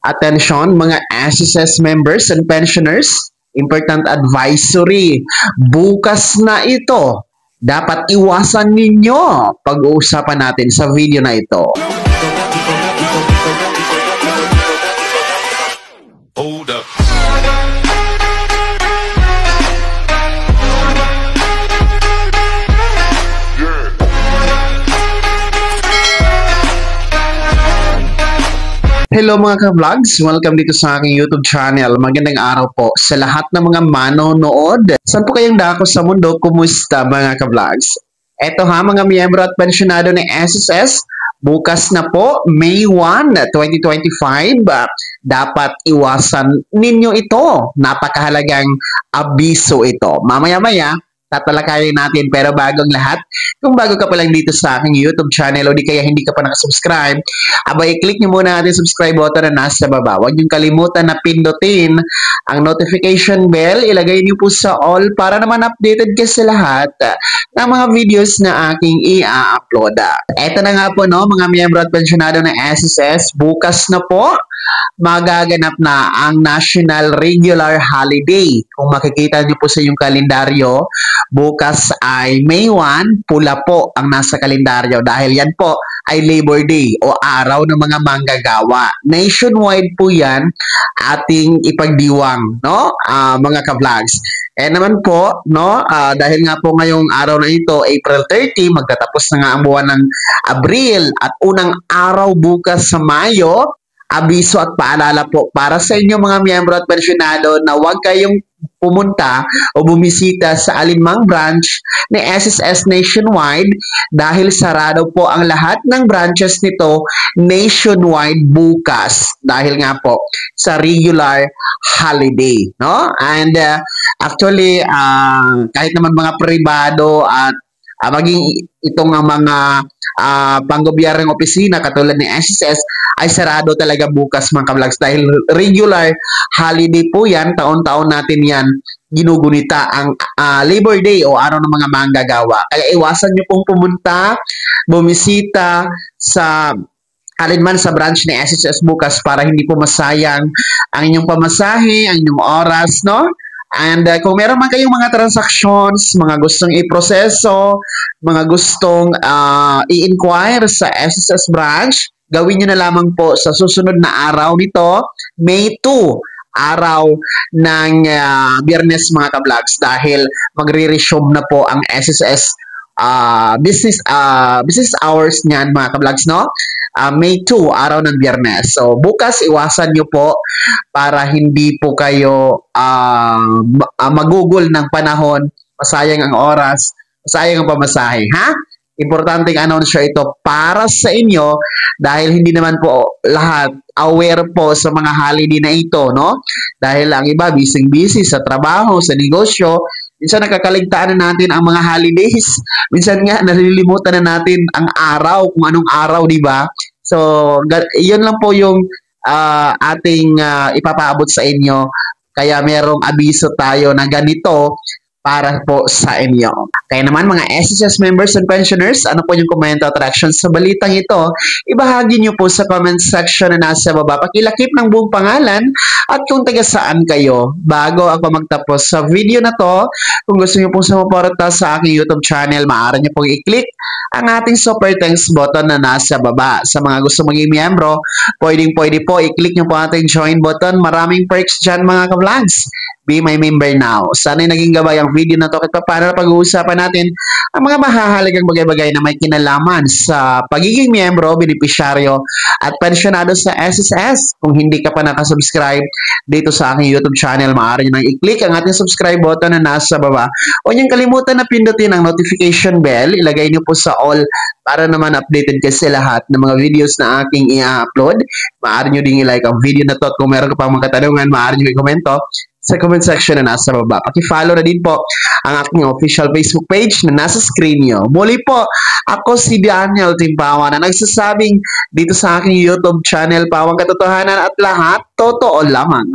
Attention mga SSS members and pensioners, important advisory. Bukas na ito. Dapat iwasan ninyo. Pag-uusapan natin sa video na ito. Hold up. Hello mga ka-vlogs! Welcome dito sa aking YouTube channel. Magandang araw po sa lahat ng mga manonood. Saan po kayong dako sa mundo? Kumusta mga ka-vlogs? Eto ha mga miyembro at pensyonado ng SSS. Bukas na po, May 1, 2025. Dapat iwasan ninyo ito. Napakahalagang abiso ito. Mamaya-maya, tatalakayin natin, pero bagong lahat, kung bago ka pa lang dito sa aking YouTube channel o di kaya hindi ka pa nakasubscribe, abay click nyo muna natin subscribe button na nasa baba. Huwag nyo kalimutan na pindutin ang notification bell, ilagay nyo po sa all para naman updated ka sa lahat ng mga videos na aking i-upload. Eto na nga po no, mga miyembro at pensyonado ng SSS, bukas na po magaganap na ang National Regular Holiday. Kung makikita nyo po sa inyong kalendaryo, bukas ay May 1, pula po ang nasa kalendaryo dahil yan po ay Labor Day o araw ng mga manggagawa. Nationwide po yan ating ipagdiwang, no? Mga ka-vlogs. Naman po, no, dahil nga po ngayong araw na ito, April 30, magtatapos na nga ang buwan ng Abril at unang araw bukas sa Mayo, abiso at paalala po para sa inyo mga miyembro at pensyonado na huwag kayong pumunta o bumisita sa alinmang branch ni SSS Nationwide dahil sarado po ang lahat ng branches nito nationwide bukas dahil nga po sa regular holiday, no? And actually kahit naman mga pribado at maging itong mga panggobyernong opisina katulad ni SSS ay sarado talaga bukas mga ka-vlogs dahil regular holiday po yan, taon-taon natin yan ginugunita ang Labor Day o araw ng mga manggagawa. Kaya iwasan nyo pong pumunta, bumisita sa alinman sa branch ni SSS bukas para hindi po masayang ang inyong pamasahe, ang inyong oras, no? And kung meron man kayong mga transactions, mga gustong i-proseso, mga gustong i-inquire sa SSS branch, gawin nyo na lamang po sa susunod na araw nito, May 2, araw ng Biyernes mga ka-vlogs dahil magre-resume na po ang SSS business hours niyan mga ka-vlogs, no? May 2, araw ng Biyernes. So, bukas iwasan nyo po para hindi po kayo magugol ng panahon, masayang ang oras, masayang ang pamasahe, ha? Importanteng announcement ito para sa inyo dahil hindi naman po lahat aware po sa mga holiday na ito, no? Dahil ang iba busy sa trabaho, sa negosyo, minsan nakakaligtaan na natin ang mga holidays. Minsan nga nalilimutan na natin ang araw, kung anong araw, di ba? So, yun lang po yung ating ipapaabot sa inyo. Kaya merong abiso tayo na ganito para po sa inyo. Kaya naman mga SSS members and pensioners, ano po yung komento at reactions sa balitang ito? Ibahagi nyo po sa comment section na nasa baba. Pakilakip ng buong pangalan at kung taga saan kayo. Bago ako magtapos sa video na to, kung gusto nyo pong sumuporta sa aking YouTube channel, maaari nyo pong i-click ang ating super thanks button na nasa baba. Sa mga gusto maging miyembro, pwede po i-click nyo po ating join button. Maraming perks dyan mga ka-vlogs. Be my member now. Sana'y naging gabay ang video na to at paano na pag-uusapan natin ang mga mahahalagang bagay-bagay na may kinalaman sa pagiging miyembro, benepisyaryo at pensyonado sa SSS. Kung hindi ka pa nakasubscribe dito sa aking YouTube channel, maaari nyo nang i-click ang ating subscribe button na nasa baba. Huwag niyong kalimutan na pindutin ang notification bell. Ilagay niyo po sa all para naman updated ka sa lahat ng mga videos na aking i-upload. Maaari nyo ding i-like ang video na to at kung meron ka pang mga katanungan, maaari nyo i-komento sa comment section na nasa baba. Paki-follow na din po ang aking official Facebook page na nasa screen nyo. Muli po, ako si Daniel Timpawan na nagsasabing dito sa aking YouTube channel, Pawang Katotohanan at lahat, totoo lamang.